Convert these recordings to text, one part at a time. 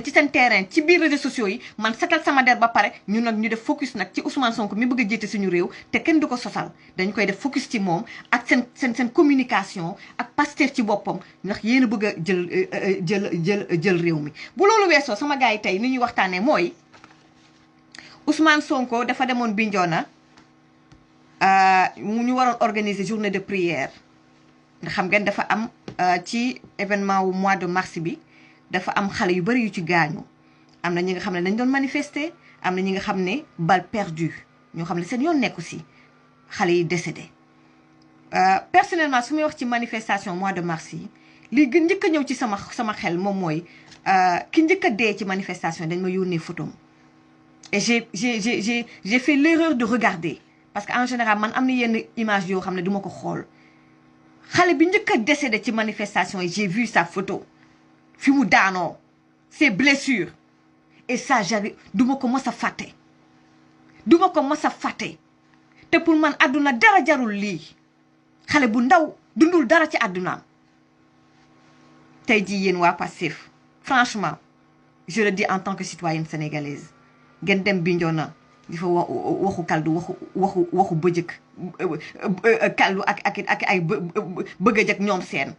ci seen terrain ci biir réseaux sociaux yi man setal sama der ba pare ñu nag ñu def focus nag ci Ousmane Sonko mi bëgg a jiite suñu réew te kenn du ko sosal dañ koy def focus ci moom ak seen communication ak Pastef ci boppam ndax yéen a bëgg a jël réew mi. bu loolu weesoo sama gars yi tey ni ñuy waxtaanee mooy Ousmane Sonko dafa demoon Bignona ñu waroon organiser journée de prière nga xam ngeen dafa am ci événement wu mois de mars bi. dafa am xale yu bari yu ci gaañu am na ñi nga xam ne dañ doon manifester am na ñi nga xam ne balle perdue ñoo xam ne seen yoon nekku si xale yi décédé personnellement su may wax ci manifestation mois de mars yi li gën njëkk a ñëw ci sama xel moom mooy ki njëkk a dee ci manifestation dañ ma yónnee photo et j'ai fait l'erreur de regarder parce que en général man am na yenn image yoo xam ne duma ko xool xale bi njëkk a décédé ci manifestation yi j'ai vu sa photo fi mu daanoo ses blessures et ça j'avais duma ko mës a fàtte duma ko mës a fàtte te pour man àdduna dara jarul lii xale bu ndaw dundul dara ci àddunaam tey jii yéen waa Pastef franchement je le dis en tant que citoyenne sénégalaise ngeen dem Bignona di fa waxu kaldu waxu bëjëk kaldu ak ay bëggëj ak ñoom seen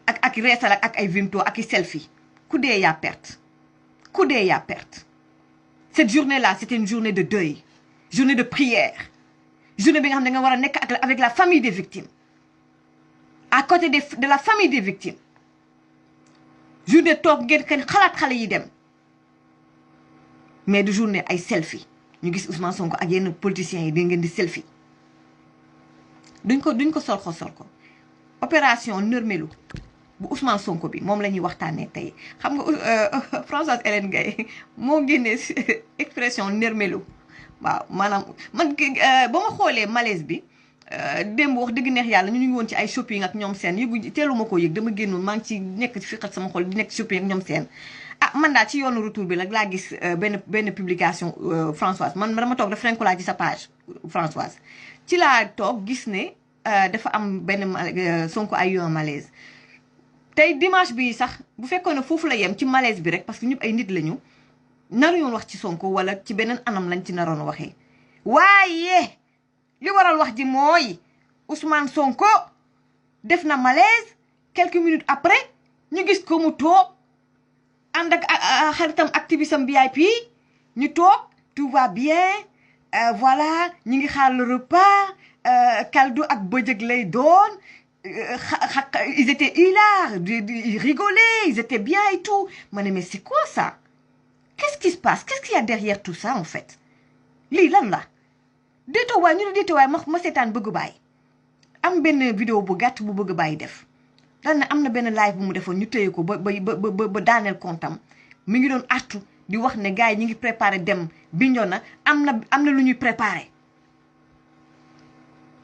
ak reesal ak ay vimto ak i selfie ku dee yaa perte ku dee yaa perte cette journée là c'était une journée de deuil journée de prière journée bi nga xam ne nga war a nekk avec la famille des victimes à côté de la famille des victimes journée toog ngeen kenn xalaat xale yi dem mais du journée ay selfie ñu gis Ousmane Sonko ak yenn politiciens yi di ngeen di selfie duñ ko sol ko opération nërmelu bu Ousmane Sonko bi moom la ñuy waxtaanee tey xam nga Françoise Hélène Gaye moo génnee expression nërmelu waaw maanaam man ba ma xoolee malaise bi démb wax dëgg neex yàlla ñu ngi woon ci ay shopping ak ñoom seen yëgu teelu ma koo yëg dama génnoon maa ngi ci nekk ci fiqat sama xol di nekk shopping ak ñoom seen man daal ci yoonu retour bi nag laa gis benn publication Françoise man dama toog dafa ko laa ci sa page Françoise ci laa toog gis ne dafa am benn Sonko ay yoon malaise tey dimanche bi sax bu fekkoon ne foofu la yem ci malaise bi rek parce que ñëpp ay nit lañu naru yoon wax ci Sonko wala ci beneen anam lañ ci naroon waxee waaye li waral wax ji mooy Ousmane Sonko def na malaise quelques minutes après ñu gis ko mu toog ànd ak xaritam activisme VIP ñu toog tout va bien voilà ñu ngi xaar le repas kaldu ak bëjëg lay doon ils étaient hilares ils rigolaient ils étaient bien et tout ma ne mais c'est quoi ça qu'est-ce qui se passe qu'est-ce qu'il y a derrière tout ça en fait lii lan la déetoo waay ñu ne déetoo waay ma seetaan bëgg bàyyi am benn vidéo bu gàtt bu bëgg bàyyi def daan na am na benn live bu mu defoon ñu téye ko ba daaneel kontam mi ngi doon artu di wax ne gars yi ñu ngi préparé dem Bignona am na lu ñuy préparé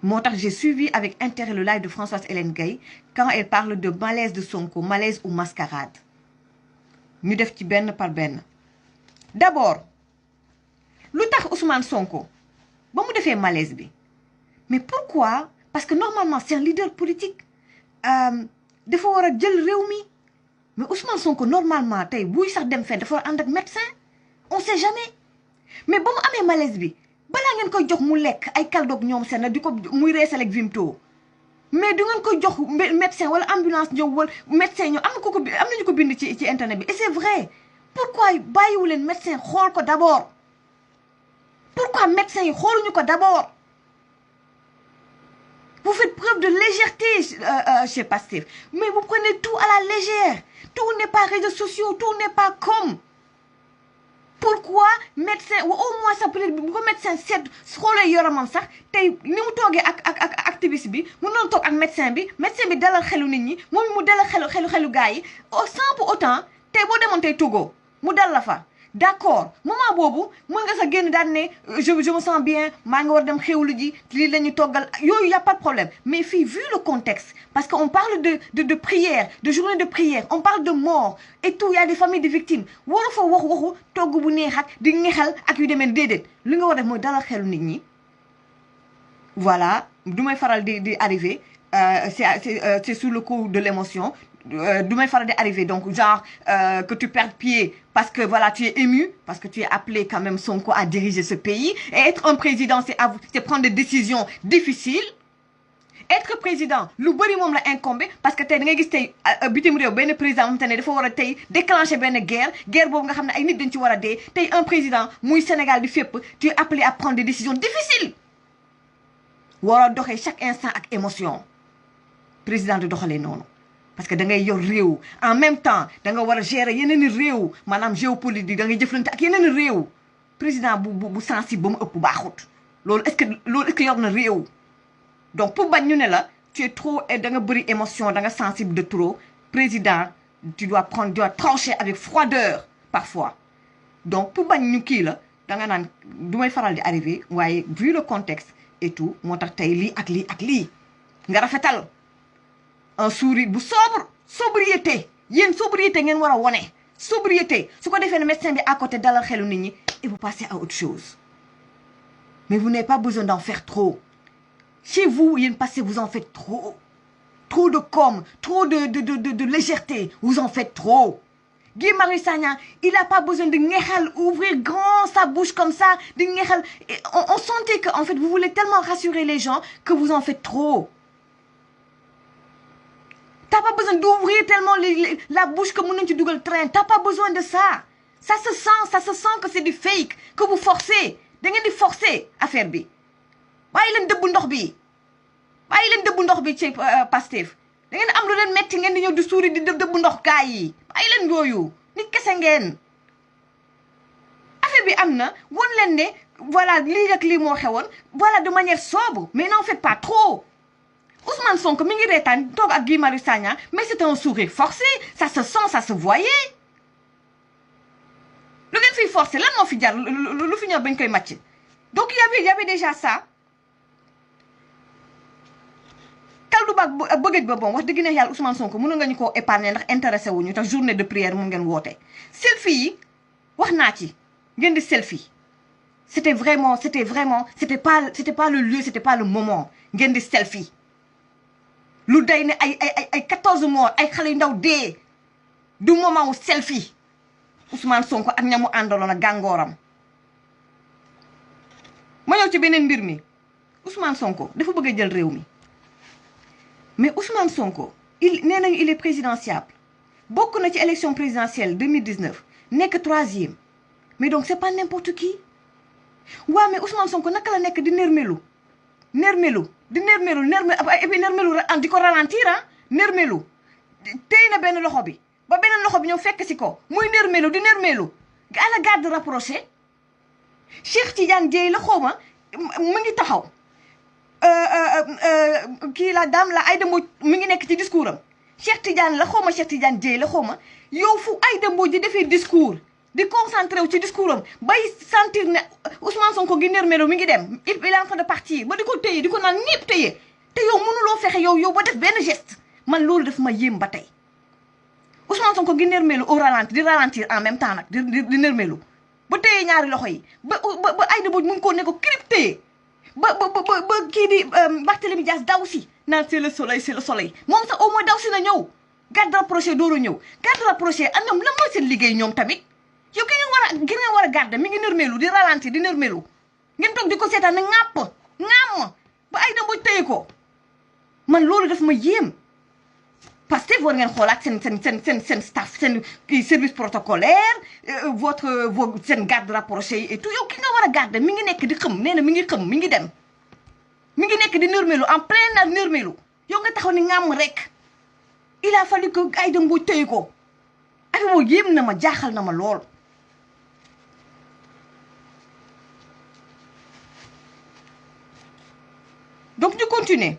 moo tax j'ai suivi avec intérêt le live de Françoise Hélène Gaye quand elle parle de malaise de Sonko malaise ou mascarade ñu def ci benn par benn d'abord lu tax Ousmane Sonko ba mu defee malaise bi mais pourquoi parce que normalement c'est un leader politique dafa war a jël réew mi mais Ousmane Sonko normalement tey buy sax dem fenn dafa war a ànd ak médecin on sait jamais mais ba mu amee malaise bi balaa ngeen koy jox mu lekk ay kaldoog ñoom seen na di ko muy reesal ak vimto mais du ngeen koy jox médecin wala ambulance ñëw wala médecin ñëw am nañu ko bind ci internet bi et c'est vrai pourquoi bàyyiwu leen médecin xool ko d'abord pourquoi médecin yi xooluñu ko d'abord vous faites preuve de légèreté chez Pastef mais vous prenez tout à la légère tout n'est pas réseaux sociaux tout n'est pas comme pourquoi médecin ou au moins ça peut-être bu ko médecin seet xoolee yoramam sax tey ni mu toogee ak activiste bi mu noonu toog ak médecin bi dalal xelu nit ñi moom mu dalal xelu gars yi sans pour autant tey boo demoon tey Togo mu dal la fa d'accord moment boobu mën nga sa génn daan ne je me sens bien maa ngi war dem xewlu ji lii la ñuy toggal yooyu y a pas de problème mais fii vu le contexte parce que on parle de prière de journée de prière on parle de mort et tout y a des familles de victimes waru fa waxu togg bu neex ak di ñexal ak yu demee déedéet li nga war def mooy dalal xelu nit ñi voilà du may faral di arrivé c'est sous le coup de l'émotion. Du may faral di arriver donc genre que tu perds pied parce que voilà tu es ému parce que tu es appelé quand même Sonko à diriger ce pays et être un président c'est prendre des décisions difficiles. Être président lu bëri moom la incombé parce que tey da ngay gis tey bitim réew benn président moom te ne dafa war a tey déclencher benn guerre boobu nga xam ne ay nit dañ ci war a dee tey un président muy Sénégal di fépp tu es appelé à prendre des décisions difficiles war a doxee chaque instant ak émotion président di doxalee noonu parce que da ngay yor réew en même temps da nga war a gérer yeneen i réew maanaam géopolitique da ngay jëflante ak yeneen i réew président bu sensible ba mu ëpp baaxut loolu est-ce que yor na réew. Donc, pour Bagnunela, tu es trop, et dans une émotion, dans sensible de trop. Président, tu dois trancher avec froideur, parfois. Donc, pour Bagnuki, là, dans un domaine faral d'arriver, ouais, vu le contexte et tout, mon li akli. Ngara fetal. Un sourire, bu sobriété. Yen sobriété, ngeen wara woné. Sobriété. Ce qu'on fait le médecin à côté dalal xelu nit ñi et vous passez à autre chose. Mais vous n'avez pas besoin d'en faire trop. Chez vous, il y a une passé, vous en faites trop. Trop de com, trop de légèreté. Vous en faites trop. Guy Marius Sagna, il n'a pas besoin de ouvrir grand sa bouche comme ça. On sentait que en fait, vous voulez tellement rassurer les gens que vous en faites trop. T'as pas besoin d'ouvrir tellement la bouche comme on dit Google Train. T'as pas besoin de ça. Ça se sent que c'est du fake, que vous forcez. Vous avez forcer affaire bi. Bàyyi leen dëbb ndox bi ci Pastef da ngeen am lu leen metti ngeen di ñëw di suuri di dëbb ndox gaay yi bàyyi leen yooyu nit kese ngeen affaire bi am na won leen ne voilà lii ak lii moo xewoon voilà de manière sobre mais n'en faites pas trop Ousmane Sonko mi ngi reetaan toog ak Guy Marius Sagna mais c'est un sourire forcé ça se sent ça se voyait lu ngeen fiy forcé lan moo fi jar lu fi ñëw bañ koy màcc donc y avait déjà ça kaldu baag bëggëj ba bon wax dëgg ne yàlla Ousmane Sonko mën nga ñu koo épargner ndax intéressé wuñu tax journée de prière mu ngeen woote selfie yi wax naa ci ngeen di selfie c'était pas le lieu c'était pas le moment ngeen di selfie lu day ne ay 14 morts ay xale yu ndaw dee du moment wu selfie Ousmane Sonko ak ñamu àndaloon ak gàngooram ma ñëw ci beneen mbir mi Ousmane Sonko dafa bëgg a jël réew mi mais Ousmane Sonko il est présidentiable bokk na ci élection présidentielle 2019 nekk 3e mais donc c'est pas n'importe qui waaw mais Ousmane Sonko naka la nekk di nërmelu di ko ralentir nërmelu téy na benn loxo bi ba beneen loxo bi ñëw fekk si ko muy nërmelu di nërmelu à la garde rapprochée Cheikh Tidiane Dièye la xawma mu ngi taxaw kii la dame la Aïda Mbodj mi ngi nekk ci discours am Cheikh Tidiane la xawma Cheikh Tidiane Dièye la xawma yow fu Aïda Mbodj di defee discours di concentré wu ci discours am bay sentir ne Ousmane Sonko gi nërmelu mi ngi dem il est en train de partir ba di ko téye di ko naan ñëpp téye te yow mënuloo fexe yow ba def benn geste man loolu daf ma yéem ba tey Ousmane Sonko gi nërmelu au ralenti di ralentir en même temps nag di nërmelu ba téye ñaari loxo yi ba Aïda Mbodj mu ngi ko ne ko kirip téye ba kii di Barthélémy Dias daw si naan c'est le soleil moom sax au moins daw si na ñëw garde rapproché dooru ñëw garde rapproché ak ñoom lan mooy seen liggéey ñoom tamit yow ki ngeen war a garde mi ngi nërmelu di ralenti di nërmelu ngeen toog di ko seetaan ne ŋàmm ba Aïda Mbodj téye ko man loolu daf ma yéem parce que war ngeen xoolaat seen staff seen service protocolaire seen garde rapproché et tout yow ki nga war a garde mi ngi nekk di xëm nee na mi ngi xëm mi ngi dem mi ngi nekk di nërmelu en plein nërmelu yow nga taxaw ni ngàmm rek il a fallu que Aïda Mbodj téye ko affaire boobu yéem na ma jaaxal na ma lool donc ñu continuer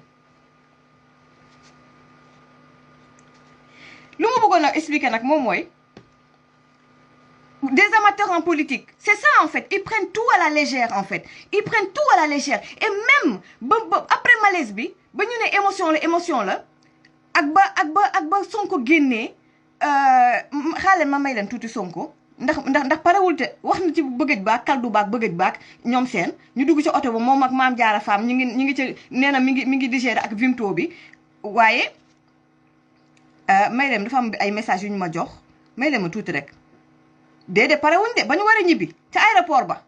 lu ma bëggoon a expliquer nag moom mooy des amateurs en politique c'est ça en fait ils prennent tout à la légère en fait ils prennent tout à la légère et même ba après malaise bi ba ñu ne émotion la ak ba Sonko génnee xaaral ma may leen tuuti Sonko ndax parewul te wax na ci bëggëj baak kaldu baak bëggëj baak ñoom seen ñu dugg ci oto ba moom ak Maam Jaara Fam ñu ngi ci nee na mi ngi digérer ak Vimto bi waaye may dem dafa am ay message yu ñu ma jox may dem ma tuuti rek déedéet pare wuñ de ba ñu war a ñibbi ca aéroport ba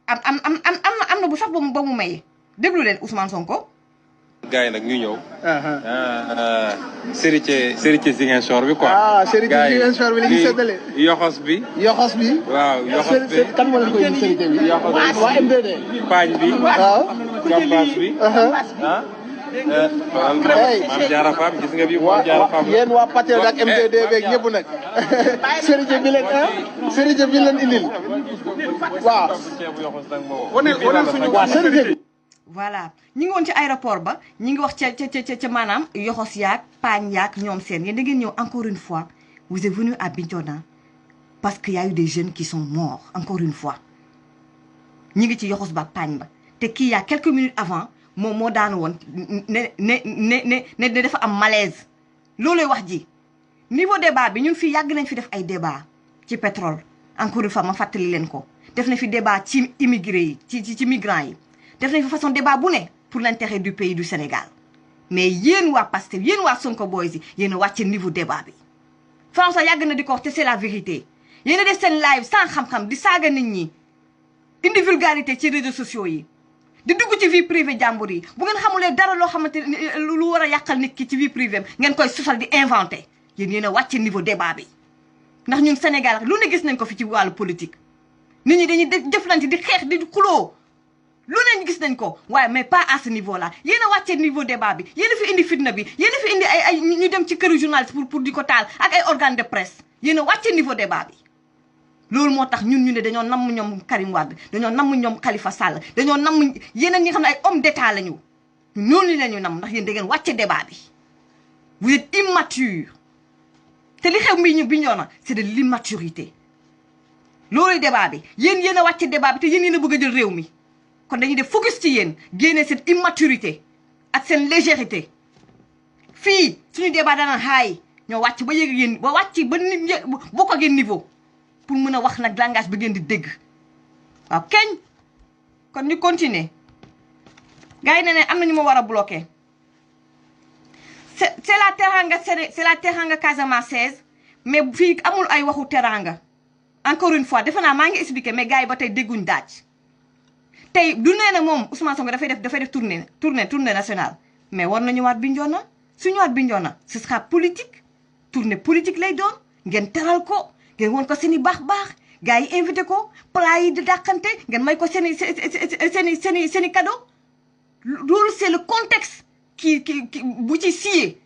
am na bu sax ba mu maye déglu leen Ousmane Sonko. gars yi nag ñu ñëw. Serigne Ziguinchor bi quoi. Serigne Ziguinchor bi la ñuy séddale. yoxos bi. yoxos bi. waaw yoxos bi kan moo leen koy indi Serigne bi. yoxos bi waa MDD. paañ bi. waaw. gàmbaas bi. maam Diarra Fam gis nga bi maam Diarra Fam. yéen waa Patel ak MDD beeg ñëpp nag. Serigne bi leen Serigne bi leen indil. waaw. waaw Serigne bi. voilà ñi ngi woon ci aéroport ba ñi ngi wax ca maanaam yoxos yaag paañ yaag ñoom seen yéen da ngeen ñëw encore une fois vous êtes venu à Bignona parce que y a eu des jeunes qui sont morts encore une fois ñi ngi ci yoxos ba paañ ba te kii y a quelques minutes avant moom moo daanu woon ne dafa am malaise looloy wax ji niveau débat bi ñun fii yàgg nañ fi def ay débat ci pétrole encore une fois ma fàttali leen ko def na fi débat ci immigré yi ci migrants yi def nañ fa façon débat bu ne pour l'intérêt du pays du Sénégal mais yéen waa Pastef yéen waa Sonko boys yi yéen a wàcce niveau débat bi François yàgg na di ko wax te c'est la vérité yéen a def seen live sans xam-xam di saaga nit ñi indi vulgarité ci réseaux sociaux yi di dugg ci vie privée jàmbur yi bu ngeen xamulee dara loo xamante lu war a yàqal nit ki ci vie privée ngeen koy susal di inventé yéen a wàcce niveau débat bi ndax ñun Sénégal lu ne gis nañ ko fi ci wàllu politique nit ñi dañuy jëflante di xeex di xuloo lu ne gis nañ ko waaye mais pas à ce niveau là yéen a wàccee niveau débat bi yéen a fi indi fitna bi yéen a fi indi ay ñu dem ci këru journaliste pour di ko taal ak ay organe de presse yéen a wàccee niveau débat bi loolu moo tax ñun ñu ne dañoo namm ñoom Karim Wade dañoo namm ñoom Khalifa Sall dañoo namm yeneen ñi nga xam ne ay homme d'état lañu ñooñu la ñu namm ndax yéen da ngeen wàcce débat bi vous êtes immature te li xew mbi ñu Bignona c'est de l'immaturité loolu débat bi yéen a wàcce débat bi te yéen a bëgg a jël réew mi kon dañuy def focus ci yéen génne cette immaturité ak seen légèreté fii suñu débat dana haay ñoo wàcc ba yéeg yéen ba wàcc ba nit bokk ak yéen niveau pour mën a wax nag langage bi ngeen di dégg waaw keñ kon ñu continuer gars yi ne am na ñu ma war a bloquer c'est la teranga c'est la teranga casamançaise mais fii amul ay waxu teranga encore une fois defe naa maa ngi expliquer mais gars yi ba tey dégguñ daaj tey du nee na moom Ousmane Sonko dafay def tournée nationale mais war na ñëwaat Bignona su ñëwaat Bignona ce sera politique tournée politique lay doon ngeen teral ko ngeen woon ko seen i baax gars yi invité ko plat yi di dàqante ngeen may ko seen i cadeau loolu c'est le contexte qui bu ci siyee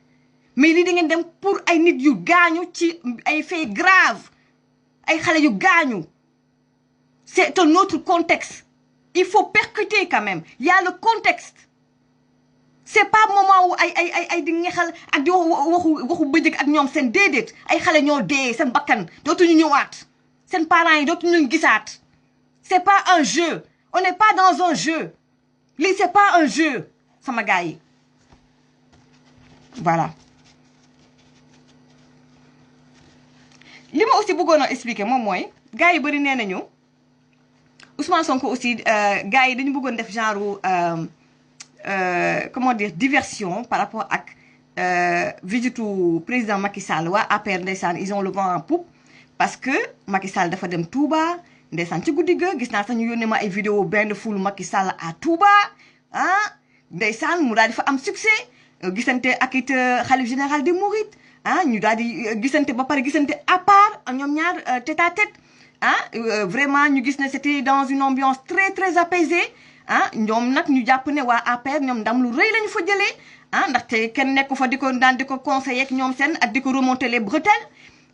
mais lii da ngeen dem pour ay nit yu gaañu ci ay faits graves ay xale yu gaañu c'est un autre contexte. Il faut percuter quand même. Il y a le contexte. C'est pas moment où ay di ngexal ak di waxu bëjëk ak ñoom seen déedéet ay xale ñoo dee seen bakkan dootuñu ñëwaat seen parents yi dootuñu gisaat. C'est pas un jeu. On n'est pas dans un jeu. Lii c'est pas un jeu sama gars yi. Voilà. li ma aussi bëggoon a expliquer moom mooy gars yi bëri nee nañu Ousmane Sonko aussi gars yi dañu bëggoon def genre comment dire diversion par rapport ak visitu président Macky Sall waa APR ndeysaan ils ont le vent en poupe parce que Macky Sall dafa dem Touba ndeysaan ci guddi ga gis naa sax ñu yónnee ma ay vidéo bain de foule Macky Sall à Touba ah ndeysaan mu daal di fa am succès gisante ak it xalif général des Mourides ah ñu daal di gisante ba pare gisante à part ñoom ñaar tête à tête ah vraiment ñu gis ne c'était dans une ambiance très très apaisée ah ñoom nag ñu jàpp ne waa APR ñoom ndam lu rëy lañu fa jëlee ah ndaxte kenn nekku fa di ko daan di ko conseiller ak ñoom seen ak di ko remonter les bretelles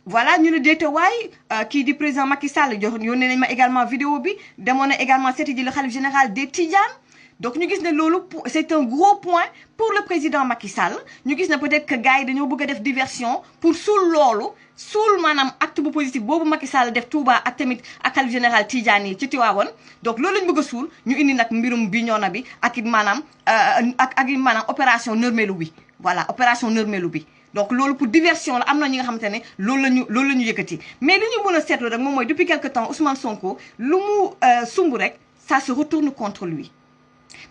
voilà ñu ne déete waay kii di président Macky Sall jox yónnee nañ ma également vidéo bi demoon na également seeti ji le khalife général des Tidianes donc ñu gis ne loolu c'est un gros point pour le président Macky Sall ñu gis ne peut-être que gars yi dañoo bëgg a def diversion pour suul loolu suul maanaam acte bu positif boobu Macky Sall def Touba ak tamit ak khalife général Tidiane yi ci Tivaouane donc loolu lañ bëgg a suul ñu indi nag mbirum Bignona bi ak it maanaam ak it maanaam opération nërmelu bi voilà opération nërmelu bi donc loolu pour diversion la am na ñi nga xamante ne loolu la ñu yëkkati mais li ñu mën a seetlu rek moom mooy depuis quelque temps Ousmane Sonko lu mu sumb rek ça se retourne contre lui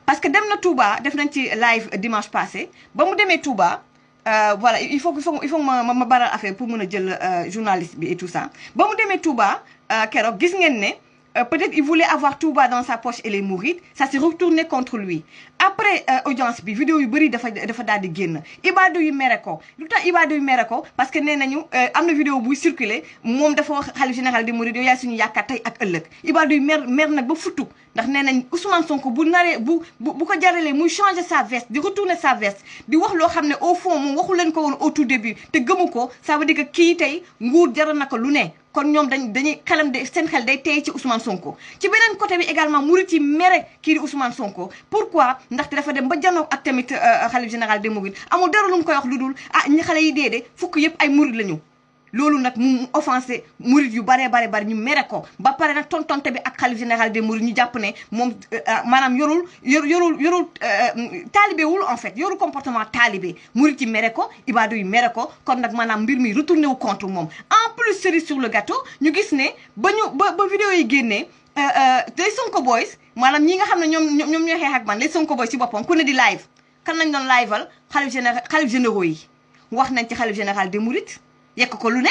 parce que dem na Touba def nañ ci live dimanche passé ba mu demee Touba voilà il faut ma baral affaire pour mën a jël journaliste bi et tout ça ba mu demee Touba keroog gis ngeen ne peut-être il voulait avoir Touba dans sa poche et les mourides ça s'est retourné contre lui après audience bi vidéo yu bëri dafa daal di génn ibaadu yu mere ko lu tax ibaadu yu mere ko parce que nee nañu am na vidéo buy circuler moom dafa wax xalif général des mourides yow yaay suñu yaakaar tey ak ëllëg ibaadu yu mer nag ba futtu ndax nee nañ Ousmane Sonko bu naree bu ko jaralee muy changer sa veste di retourner sa veste di wax loo xam ne au fond moom waxu leen ko woon au tout début te gëmu ko ça veut dire que kii tey nguur jaral na ko lu ne kon ñoom dañuy xelam de seen xel day tey ci Ousmane Sonko ci beneen côté bi également murit yi mere kii di Ousmane Sonko pourquoi ndaxte dafa dem ba janoog ak tamit xalif général des mourides amul dara lu mu koy wax lu dul ñi xale yi dee de fukk yëpp ay murit lañu loolu nag mu offensé murit yu bare ñu mere ko ba pare nag tontonte bi ak xalif général des mourides ñu jàpp ne moom maanaam yorul taalibewul en fait yorul comportement talibé murit yi mere ko ibaadu yi mere ko kon nag maanaam mbir mi retourné wu contre moom en plus cerise sur le gâteau ñu gis ne ba vidéo yi génnee les Sonko boys maanaam ñi nga xam ne ñoom ñooy xeex ak man les Sonko boys ci boppam ku ne di live kan lañ doon liveal xalif généraux yi wax nañ ci xalif général des mourides yekk ko lu ne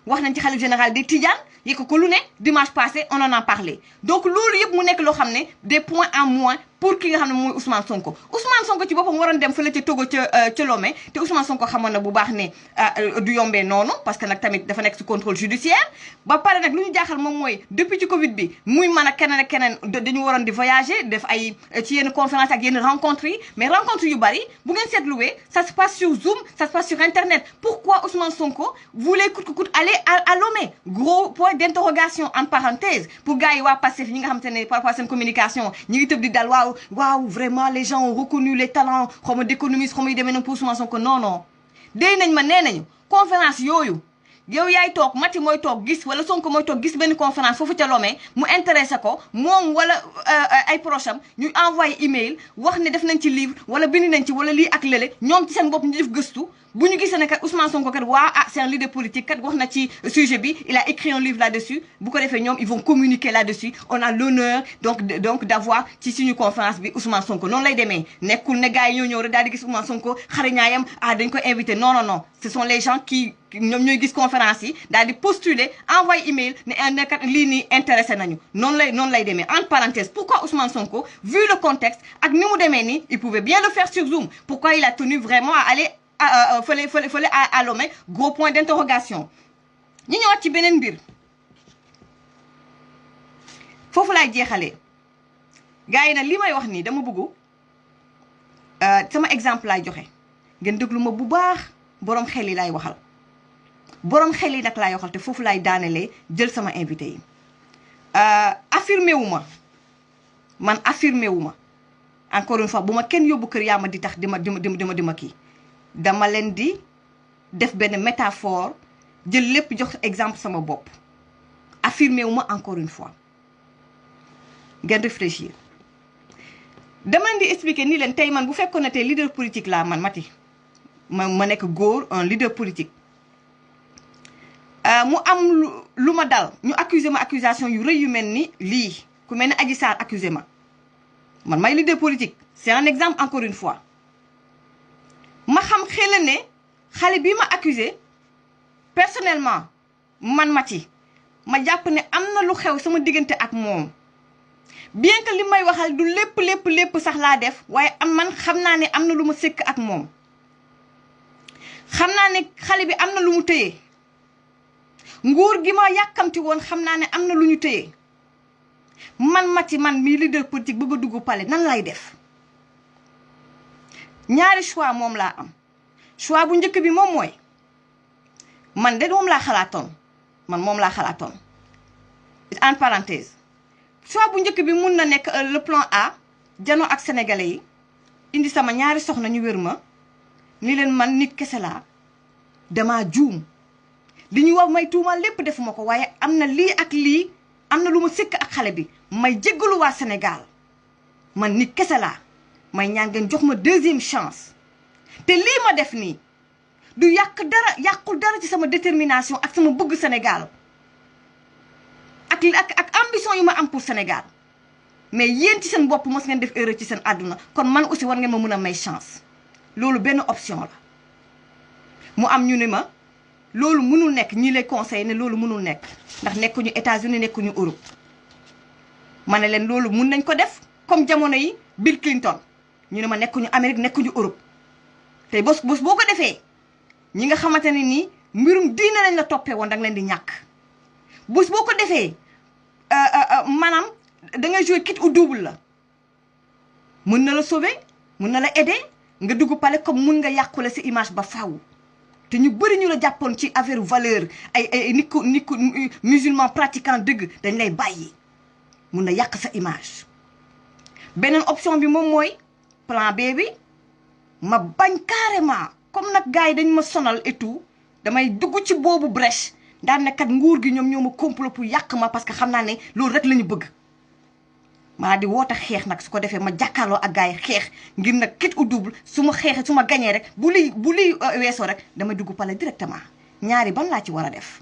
wax nañ ci xalif général des Tidiane yekk ko lu ne dimanche passé on en a parlé donc loolu yëpp mu nekk loo xam ne des points en moins pour ki nga xam ne mooy Ousmane Sonko ci boppam waroon dem fële ca Togo ca Lomé te Ousmane Sonko xamoon na bu baax ne du yombee noonu parce que nag tamit dafa nekk ci contrôle judiciaire ba pare nag lu ñu jaaxal moom mooy depuis ci Covid bi muy mën a keneen dañu waroon di voyager def ay ci yenn conférence ak yenn rencontres yi mais rencontres yu bari bu ngeen seetluwee ça se passe sur Zoom ça se passe sur Internet pourquoi Ousmane Sonko voulait coûte que coûte aller à Lomé gros point d'interrogation en parenthèse pour gars yi waa Pastef ñi nga xamante ne par rapport à seen communication ñi ngi tëb di dal waaw vraiment les gens ont reconnu les talents xaw ma d'économiste xaw ma yu demee noonu pour Ousmane Sonko non day nañ ma nee nañu conférence yooyu yow yaay toog Mati mooy toog gis wala Sonko mooy toog gis benn conférence foofu ca Lomé mu intéressé ko moom wala ay proche am ñu envoyé email wax ne def nañ ci livre wala bind nañ ci wala lii ak lële ñoom ci seen bopp ñu def gëstu bu ñu gisee ne kat Ousmane Sonko kat c'est un leader politique kat wax na ci sujet bi il a écrit un livre là-dessus bu ko defee ñoom ils vont communiquer là-dessus on a l'honneur donc d'avoir ci suñu conférence bi Ousmane Sonko noonu lay demee nekkul ne gars yi ñoo ñëw rek daal di gis Ousmane Sonko xariñaayam dañ ko invité non ce sont les gens qui ñoom ñooy gis conférence yi daal di postuler envoyer email ne kat lii nii intéressé nañu noonu lay demee entre parenthèses pourquoi Ousmane Sonko vu le contexte ak ni mu demee nii il pouvait bien le faire sur Zoom pourquoi il a tenu vraiment à aller fële à Lomé gros point d'interrogation ñu ñëwaat ci beneen mbir foofu laay jeexalee gars yi nag li may wax nii dama bëgg sama exemple laay joxe ngeen déglu ma bu baax boroom xel yi laay waxal boroom xel yi nag laay waxal te foofu laay daanelee jël sama invité yi affirmé wu ma man affirmé wu ma encore une fois bu ma kenn yóbbu kër yaa ma di tax di ma kii dama leen di def benn métaphore jël lépp jox exemple sama bopp affirmé wu ma encore une fois ngeen réfléchir dama leen di expliquer nii leen tey man bu fekkoon ne tey leader politique laa man Mati ma nekk góor un leader politique mu am lu ma dal ñu accuser ma accusation yu rëy yu mel ni lii ku mel ni Adji Sarr accusé ma man may leader politique c'est un exemple encore une fois ma xam xel ne xale bi ma accusé personnellement man Mati ma jàpp ne am na lu xew sama diggante ak moom bien que li may waxal du lépp sax laa def waaye man xam naa ne am na lu ma sëkk ak moom xam naa ne xale bi am na lu mu téye nguur gi ma yàkkamti woon xam naa ne am na lu ñu téye man Mati man mii leader politique bëgg a dugg palais nan lay def ñaari choix moom laa am choix bu njëkk bi moom mooy man de moom laa xalaatoon en parenthèse choix bu njëkk bi mun na nekk le plan A jano ak sénégalais yi indi sama ñaari soxna ñu wér ma ni leen man nit kese laa dama juum li ñu wax may tuumal lépp defuma ko waaye am na lii ak lii am na lu ma sëkk ak xale bi may jéggalu waa Sénégal man nit kese laa may ñaan ngeen jox ma deuxième chance te lii ma def nii du yàqul dara ci sama détermination ak sama bëgg Sénégal ak ambition yu ma am pour Sénégal mais yéen ci seen bopp mos ngeen def erreur ci seen àdduna kon man aussi war ngeen ma mën a may chance loolu benn option la mu am ñu ne ma loolu mënul nekk ñi lay conseillé ne loolu mënul nekk ndax nekkuñu États-Unis nekkuñu Europe ma ne leen loolu mun nañ ko def comme jamono yi Bill Clinton ñu ne ma nekkuñu Amérique nekkuñu Europe tey bés boo ko defee ñi nga xamante ne nii mbirum diine lañ la toppee woon da nga leen di ñàkk bés boo ko defee maanaam da ngay jouer quitte ou double la mën na la sauver mën na la aider nga dugg palais comme mun nga yàqule sa image ba faaw te ñu bëri ñu la jàppoon ci affaire valeur ay nit ku musulman pratiquant dëgg dañ lay bàyyi mun na yàq sa image. beneen option bi moom mooy plan B bi ma bañ carrément comme nag gars yi dañ ma sonal et tout damay dugg ci boobu brèche daan ne kat nguur gi ñoom ñoo ma complot pour yàq ma parce que xam naa ne loolu rek la ñu bëgg. maa di woote xeex nag su ko defee ma jàkkaarloo ak gars yi xeex ngir nag quitte ou double su ma xeexee su ma gañee rek bu liy weesoo rek damay dugg palais directement ñaari ban laa ci war a def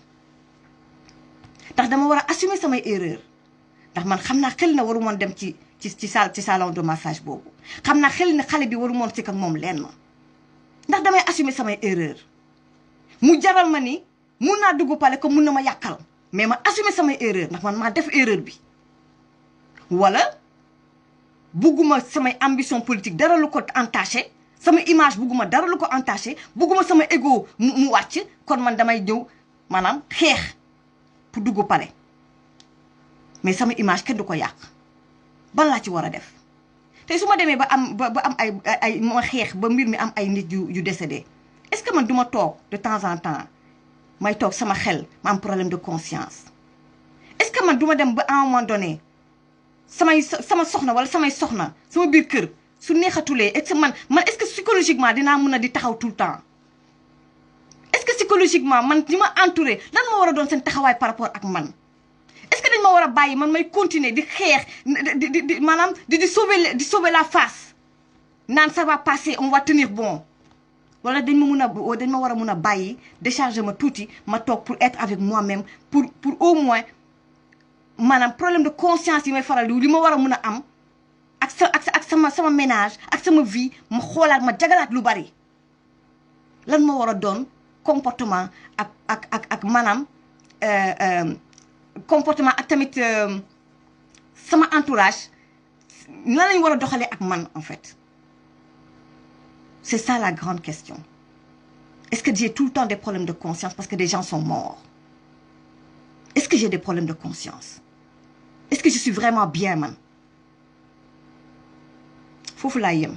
ndax dama war a assumer samay erreur ndax man xam naa xel na waru moon dem ci salon de massage boobu xam naa xel na xale bi waru moon si ak moom leen ma ndax damay assumer samay erreur mu jaral ma ni mun naa dugg palais comme mun na ma yàqal mais ma assumer samay erreur ndax man maa def erreur bi wala bugguma samay ambition politique dara lu ko entaché sama image bugguma dara lu ko entaché bugguma sama ego mu wàcc kon man damay ñëw maanaam xeex pour dugg palais mais sama image kenn du ko yàq ban laa ci war a def te su ma demee ba am ay ma xeex ba mbir mi am ay nit yu décédé est-ce que man du ma toog de temps en temps may toog sama xel ma am problème de conscience est-ce que man du ma dem ba à un moment donné sama soxna wala samay soxna sama biir kër su neexatulee est-ce que man est-ce que psychologiquement dinaa mën a di taxaw tout le temps est-ce que psychologiquement man ñi ma entouré lan ma war a doon seen taxawaay par rapport ak man est-ce que dañ ma war a bàyyi man may continuer di xeex maanaam di sauver la face naan ça va passer on va tenir bon wala dañ ma war a mun a bàyyi décharger ma tuuti ma toog pour être avec moi-même pour au moins maanaam problème de conscience yi may faral di li ma war a mun a am ak sama ménage ak sama vie ma xoolaat ma jagalaat lu bari lan ma war a doon comportement ak maanaam comportement ak tamit sama entourage lan lañ war a doxalee ak man en fait c'est ça la grande question est-ce que j'ai tout le temps des problèmes de conscience parce que des gens sont morts est-ce que j'ai des problèmes de conscience est-ce que je suis vraiment bien man foofu laa yem